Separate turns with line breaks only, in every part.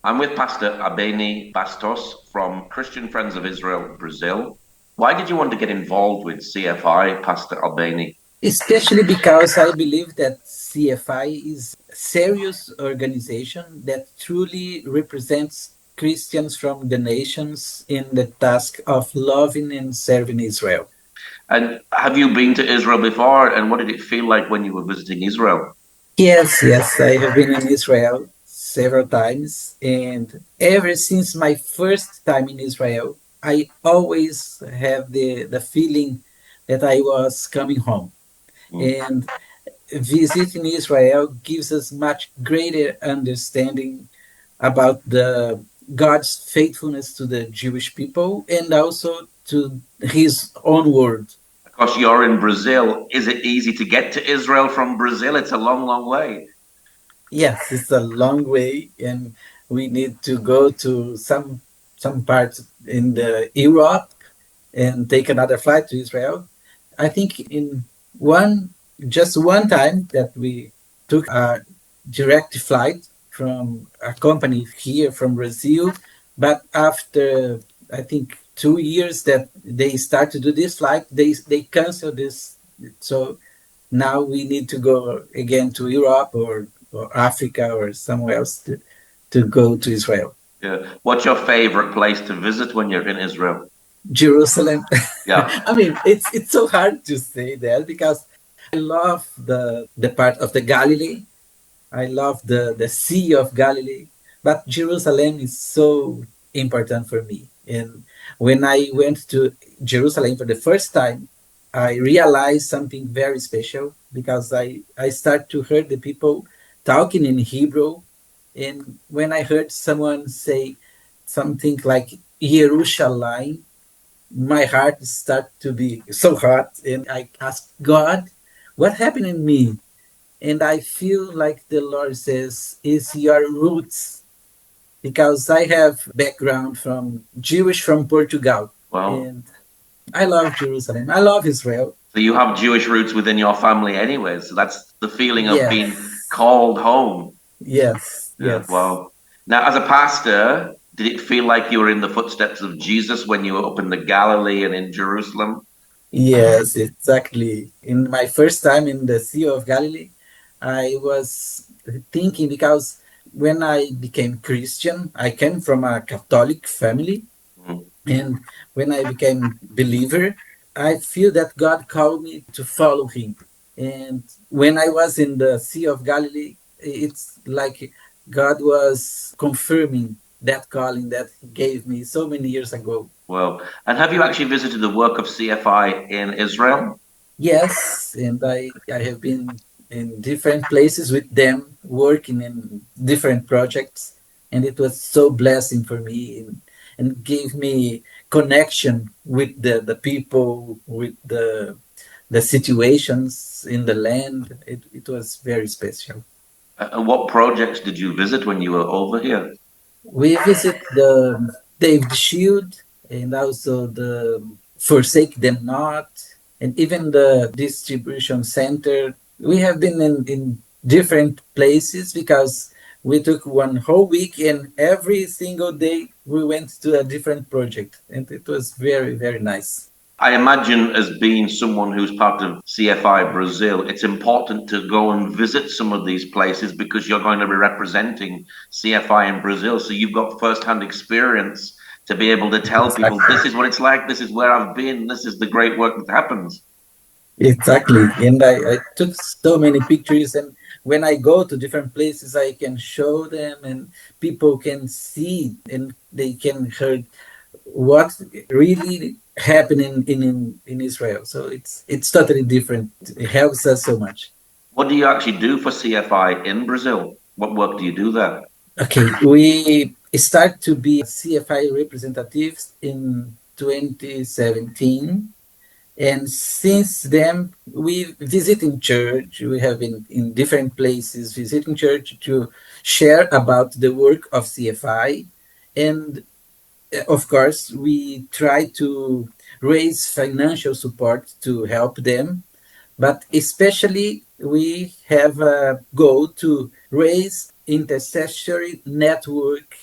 I'm with Pastor Abeni Basstos from Christian Friends of Israel, Brazil. Why did you want to get involved with CFI, Pastor Abeni?
Especially because I believe that CFI is a serious organization that truly represents Christians from the nations in the task of loving and serving Israel.
And have you been to Israel before? And what did it feel like when you were visiting Israel?
Yes, I have been in Israel several times, and ever since my first time in Israel, I always have the feeling that I was coming home.
Mm.
And visiting Israel gives us much greater understanding about the God's faithfulness to the Jewish people and also to his own word.
Because you're in Brazil, is it easy to get to Israel from Brazil? It's a long, long way.
Yes, it's a long way and we need to go to some parts in the Europe and take another flight to Israel. I think in one just one time that we took a direct flight from a company here from Brazil, but after I think 2 years that they start to do this flight, they cancel this. So now we need to go again to Europe or Africa or somewhere else to go to Israel.
Yeah. What's your favorite place to visit when you're in Israel?
Jerusalem.
Yeah.
I mean, it's so hard to say that because I love the part of the Galilee. I love the Sea of Galilee, but Jerusalem is so important for me. And when I went to Jerusalem for the first time, I realized something very special because I start to hear the people talking in Hebrew. And when I heard someone say something like Yerushalayim, my heart start to be so hot and I ask God, what happened in me? And I feel like the Lord says, is your roots. Because I have background from Jewish from Portugal.
Well,
And I love Jerusalem. I love Israel.
so you have Jewish roots within your family anyway. So that's the feeling of being
Yes.
called home.
Yes.
Yeah,
Yes.
wow. Now, as a pastor, did it feel like you were in the footsteps of Jesus when you were up in the Galilee and in Jerusalem?
Yes, exactly. In my first time in the Sea of Galilee, I was thinking because when I became Christian, I came from a Catholic family.
Mm.
And when I became believer, I feel that God called me to follow him. And when I was in the Sea of Galilee, it's like God was confirming that calling that he gave me so many years ago.
Well, and have you actually visited the work of CFI in Israel?
Yes, and I have been in different places with them, working in different projects, and it was so blessing for me and gave me connection with the people, with the situations in the land. It was very special.
And what projects did you visit when you were over here?
We visit the David Shield and also the Forsake Them Not, and even the distribution center. We have been in different places because we took one whole week and every single day we went to a different project, and it was very, very nice.
I imagine as being someone who's part of CFI Brazil, it's important to go and visit some of these places because you're going to be representing CFI in Brazil. So you've got first-hand experience to be able to tell people
Exactly.
this is what it's like, this is where I've been, this is the great work that happens.
Exactly. And I took so many pictures, and when I go to different places, I can show them, and people can see and they can hear what really happened in Israel. So it's totally different. It helps us so much.
What do you actually do for CFI in Brazil? What work do you do there?
Okay, we start to be CFI representatives in 2017. And since then, we visit in church. We have been in different places visiting church to share about the work of CFI. And of course, we try to raise financial support to help them. But especially, we have a goal to raise intercessory network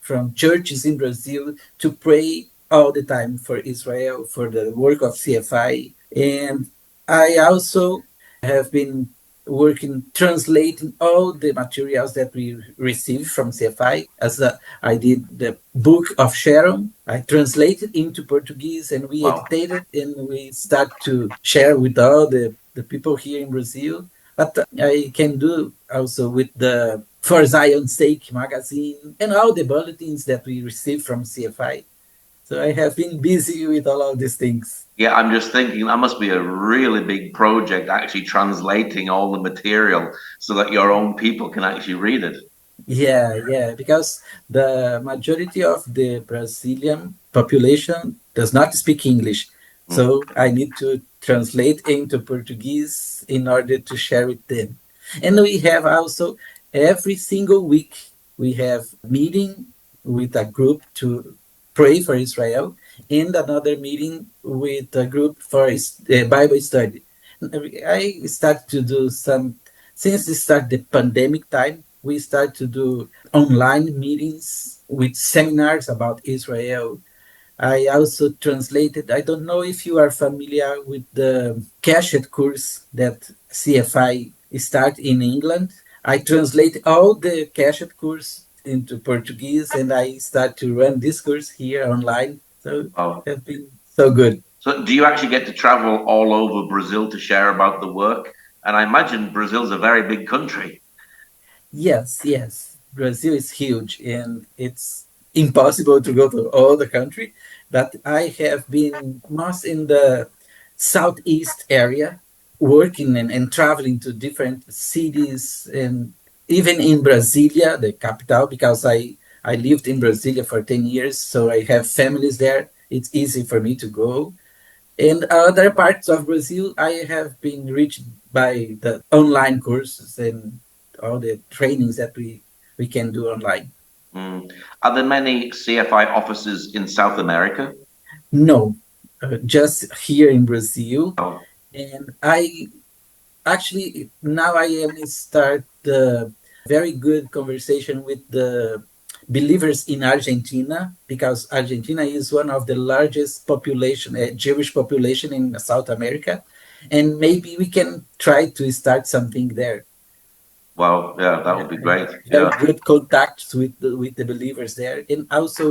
from churches in Brazil to pray all the time for Israel, for the work of CFI. And I also have been working translating all the materials that we receive from CFI. I did the Book of Sharon. I translated into Portuguese and we
Wow.
edited and we start to share with all the people here in Brazil. But I can do also with the For Zion's Sake magazine and all the bulletins that we receive from CFI. So I have been busy with all of these things.
Yeah, I'm just thinking that must be a really big project actually translating all the material so that your own people can actually read it.
Yeah, yeah, because the majority of the Brazilian population does not speak English.
Mm.
So I need to translate into Portuguese in order to share with them. And we have also every single week we have meeting with a group to pray for Israel and another meeting with a group for Bible study. I start to do some since the start the pandemic time, we start to do online meetings with seminars about Israel. I also translated. I don't know if you are familiar with the cashed course that CFI start in England. I translate all the cashed course into Portuguese and I start to run this course here online. So
Wow.
it has been so good.
So do you actually get to travel all over Brazil to share about the work? And I imagine Brazil's a very big country.
Yes, yes. Brazil is huge and it's impossible to go to all the country. But I have been most in the southeast area, working and traveling to different cities and even in Brasilia, the capital, because I lived in Brasilia for 10 years, so I have families there. It's easy for me to go. In other parts of Brazil, I have been reached by the online courses and all the trainings that we can do online.
Mm. Are there many CFI offices in South America?
No, just here in Brazil.
Oh,
And I actually now I am start the very good conversation with the believers in Argentina because Argentina is one of the largest population Jewish population in South America, and maybe we can try to start something there.
well, yeah, that would be
I
great.
have very
Yeah,
good contacts with the believers there, and also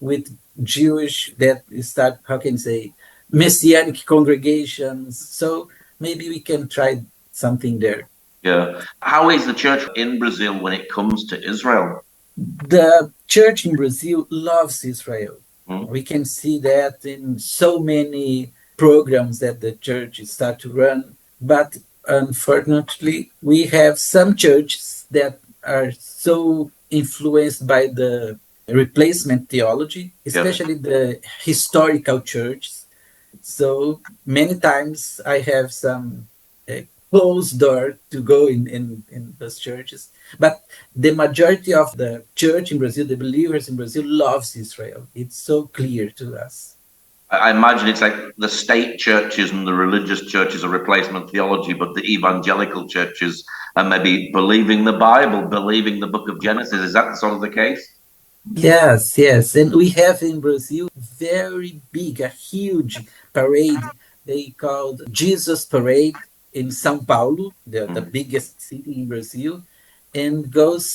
with Jewish that start how can I say messianic congregations. So maybe we can try something there.
yeah. How is the church in Brazil when it comes to Israel?
The church in Brazil loves Israel.
Mm.
We can see that in so many programs that the church start to run. But unfortunately, we have some churches that are so influenced by the replacement theology,
Yes.
especially the historical churches. So many times I have some uh, closed door to go in those churches. But the majority of the church in Brazil, the believers in Brazil, loves Israel. It's so clear to us.
I imagine it's like the state churches and the religious churches are replacement theology, but the evangelical churches are maybe believing the Bible, believing the book of Genesis. Is that sort of the case?
Yes, yes. And we have in Brazil very big, a huge parade. They called Jesus Parade in São Paulo, the
Mm.
biggest city in Brazil. And goes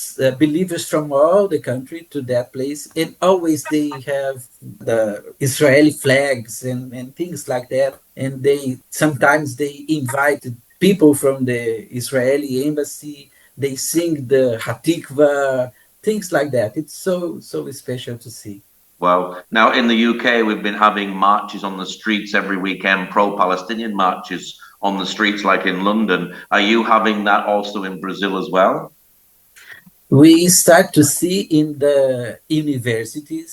believers from all the country to that place. And always they have the Israeli flags and things like that. And they sometimes they invite people from the Israeli embassy. They sing the Hatikva, things like that. It's so special to see.
Well, now in the UK, we've been having marches on the streets every weekend, pro-Palestinian marches on the streets, like in London. Are you having that also in Brazil as well?
We start to see in the universities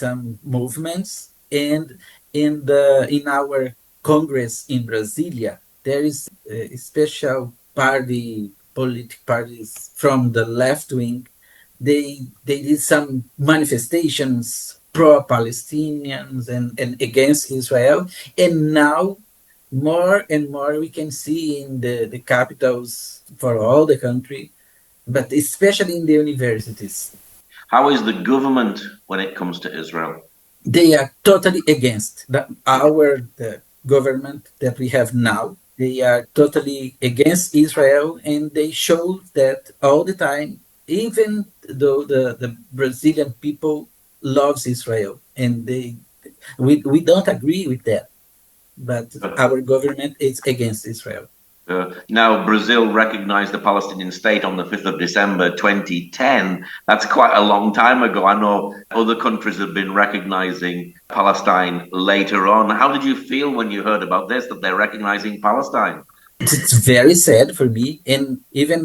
some movements, and in our Congress in Brasilia, there is a special political parties from the left wing. They did some manifestations pro-Palestinians and against Israel, and now more and more we can see in the capitals for all the country, but especially in the universities.
How is the government when it comes to Israel?
They are totally against the government that we have now. They are totally against Israel, and they show that all the time, even though the Brazilian people loves Israel, and we don't agree with that, but our government is against Israel.
Now, Brazil recognized the Palestinian state on the 5th of December 2010. That's quite a long time ago. I know other countries have been recognizing Palestine later on. How did you feel when you heard about this, that they're recognizing Palestine?
It's very sad for me, and even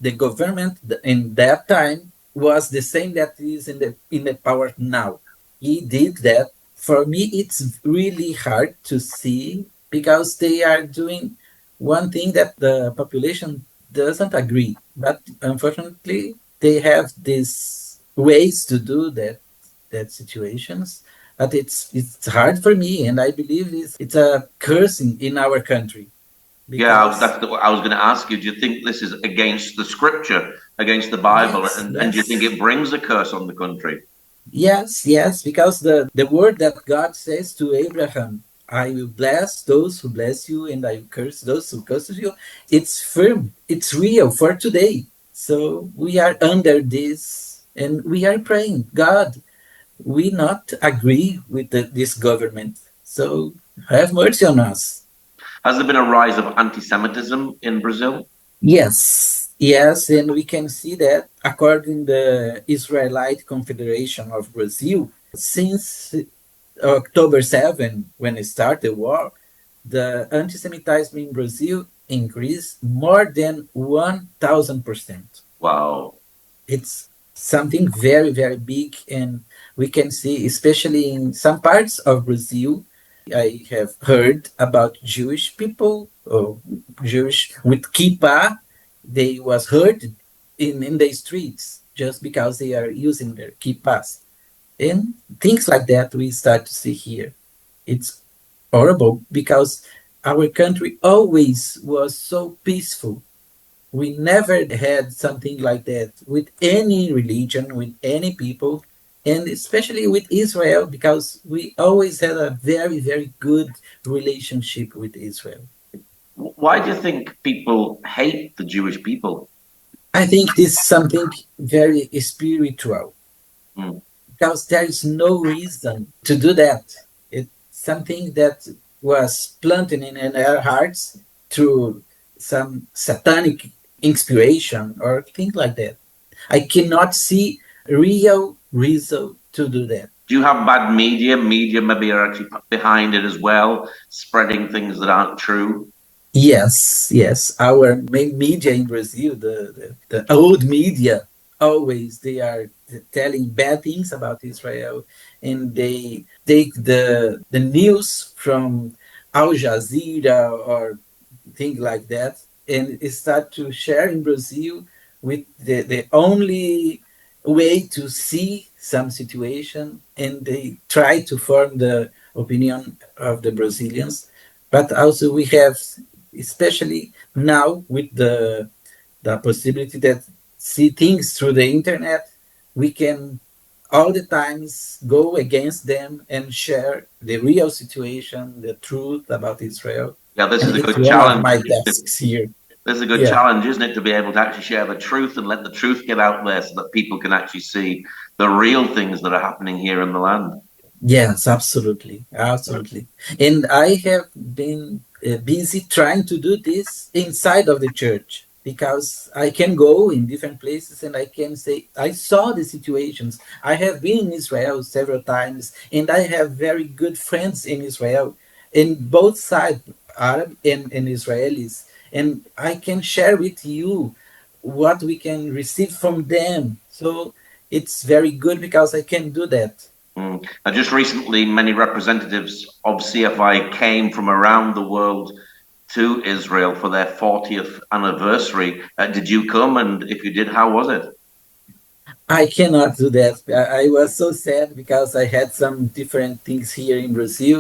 the government in that time was the same that is in the power now. He did that. For me, it's really hard to see because they are doing one thing that the population doesn't agree. But unfortunately, they have these ways to do that situations. But it's hard for me, and I believe it's a cursing in our country
Yeah,
because
that's what I was going to ask you. Do you think this is against the scripture, against the Bible,
yes,
and do you think
yes,
it brings a curse on the country?
yes, because the word that God says to Abraham, I will bless those who bless you and I will curse those who curse you. It's firm, it's real for today. So we are under this and we are praying, God, we not agree with this government. So have mercy on us.
Has there been a rise of anti-Semitism in Brazil?
Yes, yes, and we can see that according to the Israelite Confederation of Brazil, since October 7, when it started the war, the anti-Semitism in Brazil increased more than 1,000%.
Wow.
It's something very, very big, and we can see, especially in some parts of Brazil, I have heard about Jewish people or Jewish with kippah. They was hurt in the streets just because they are using their kippahs. And things like that we start to see here. It's horrible because our country always was so peaceful. We never had something like that with any religion, with any people, and especially with Israel because we always had a very, very good relationship with Israel.
Why do you think people hate the Jewish people?
I think this is something very spiritual
Hmm.
because there is no reason to do that. It's something that was planted in our hearts through some satanic inspiration or things like that. I cannot see real reason to do that.
Do you have bad media? Media maybe are actually behind it as well, spreading things that aren't true.
Yes, yes. Our main media in Brazil, the old media, always they are telling bad things about Israel, and they take the news from Al Jazeera or things like that, and start to share in Brazil with the only way to see some situation, and they try to form the opinion of the Brazilians. But also we have, especially now with the possibility that see things through the internet, we can all the times go against them and share the real situation, the truth about Israel.
Yeah, this
And
is a
it's
good
one of
challenge.
my tasks here.
This is a good
Yeah.
challenge, isn't it, to be able to actually share the truth and let the truth get out there so that people can actually see the real things that are happening here in the land.
Yes, absolutely, absolutely. And I have been busy trying to do this inside of the church because I can go in different places and I can say, I saw the situations. I have been in Israel several times and I have very good friends in Israel, in both sides, Arab and Israelis. And I can share with you what we can receive from them. So it's very good because I can do that.
Now, just recently, many representatives of CFI came from around the world to Israel for their 40th anniversary. Did you come? And if you did, how was it?
I cannot do that. I was so sad because I had some different things here in Brazil,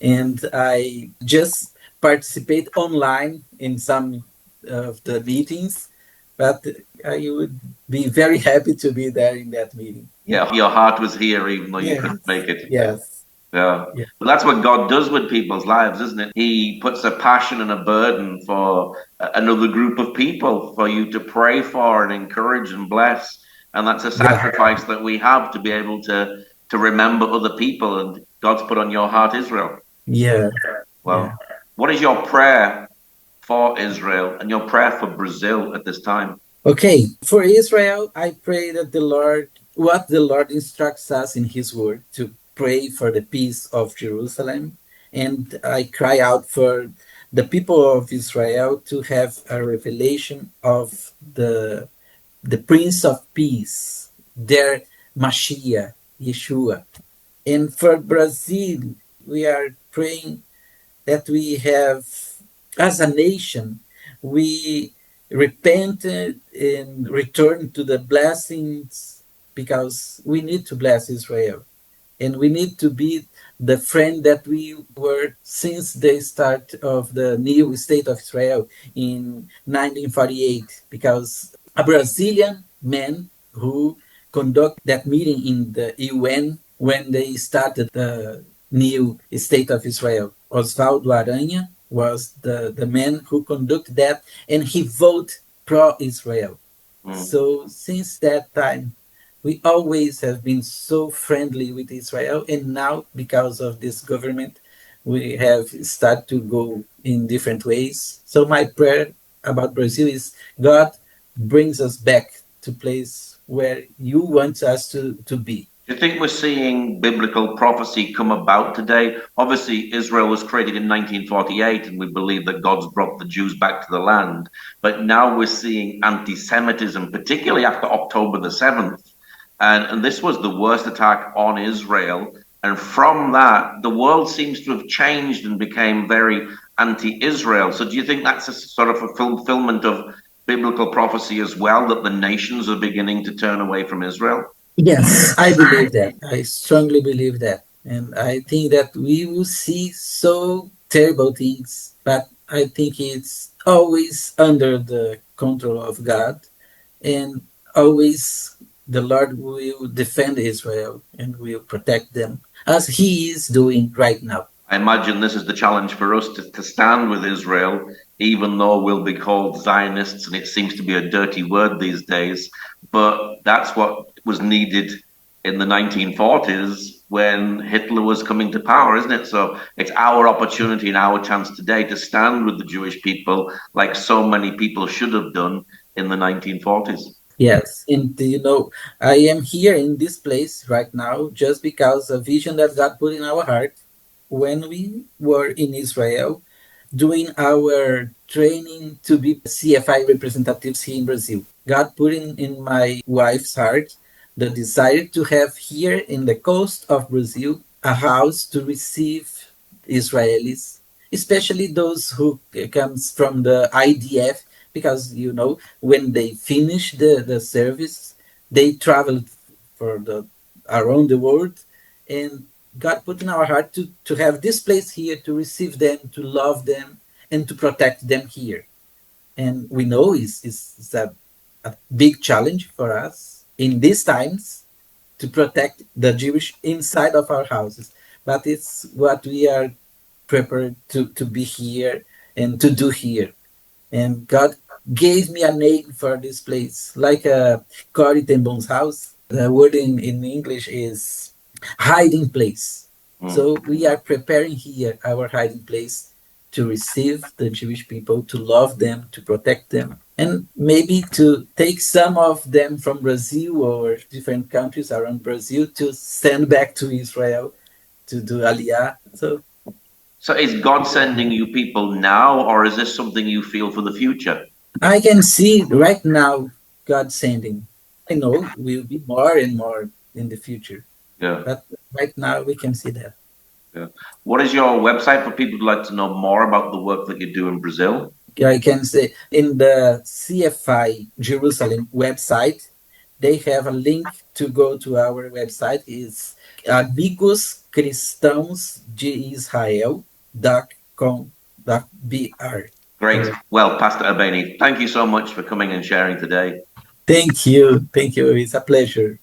and I just participate online in some of the meetings. but I would be very happy to be there in that meeting.
Yeah, your heart was here even though you couldn't
Yes,
make it.
yes,
Yeah.
yeah,
But that's what God does with people's lives, isn't it? He puts a passion and a burden for another group of people for you to pray for and encourage and bless. And that's a
yeah,
sacrifice that we have to be able to remember other people. And God's put on your heart Israel.
yeah, yeah.
Well, what is your prayer for Israel and your prayer for Brazil at this time?
Okay, for Israel, I pray that what the Lord instructs us in His Word, to pray for the peace of Jerusalem. And I cry out for the people of Israel to have a revelation of the Prince of Peace, their Mashiach, Yeshua. And for Brazil, we are praying that we have, as a nation, we repented and returned to the blessings, because we need to bless Israel. And we need to be the friend that we were since the start of the new state of Israel in 1948, because a Brazilian man who conducted that meeting in the UN when they started the new state of Israel, Oswaldo Aranha, was the man who conducted that, and he voted pro-Israel.
Mm.
So since that time, we always have been so friendly with Israel, and now because of this government, we have started to go in different ways. So my prayer about Brazil is, God brings us back to place where you want us to be.
Do you think we're seeing biblical prophecy come about today? Obviously, Israel was created in 1948, and we believe that God's brought the Jews back to the land. But now we're seeing anti-Semitism, particularly after October the 7th. And this was the worst attack on Israel. And from that, the world seems to have changed and became very anti-Israel. So do you think that's a sort of a fulfillment of biblical prophecy as well, that the nations are beginning to turn away from Israel?
Yes, I believe that. I strongly believe that. And I think that we will see so terrible things, but I think it's always under the control of God, and always the Lord will defend Israel and will protect them as He is doing right now.
I imagine this is the challenge for us to stand with Israel, even though we'll be called Zionists, and it seems to be a dirty word these days. But that's what was needed in the 1940s when Hitler was coming to power, isn't it? So it's our opportunity and our chance today to stand with the Jewish people, like so many people should have done in the 1940s.
Yes, and I am here in this place right now just because a vision that God put in our heart when we were in Israel doing our training to be CFI representatives here in Brazil. God put in my wife's heart the desire to have here in the coast of Brazil a house to receive Israelis, especially those who comes from the IDF, because when they finish the service, they travel for the around the world, and God put in our heart to have this place here to receive them, to love them, and to protect them here. And we know it's a big challenge for us in these times to protect the Jewish inside of our houses. But it's what we are prepared to be here and to do here. And God gave me a name for this place, like Cory ten Bon's house. The word in English is hiding place.
Mm.
So we are preparing here our hiding place to receive the Jewish people, to love them, to protect them, and maybe to take some of them from Brazil or different countries around Brazil to send back to Israel to do Aliyah. So
So is God sending you people now, or is this something you feel for the future?
I can see right now God sending. I know will be more and more in the future,
Yeah.
but right now we can see that.
Yeah. What is your website for people who'd like to know more about the work that you do in Brazil?
I can say in the CFI Jerusalem website, they have a link to go to our website. It's amigoscristãosdeisrael.com.br.
Great. Well, Pastor Abeni, thank you so much for coming and sharing today.
Thank you. Thank you. It's a pleasure.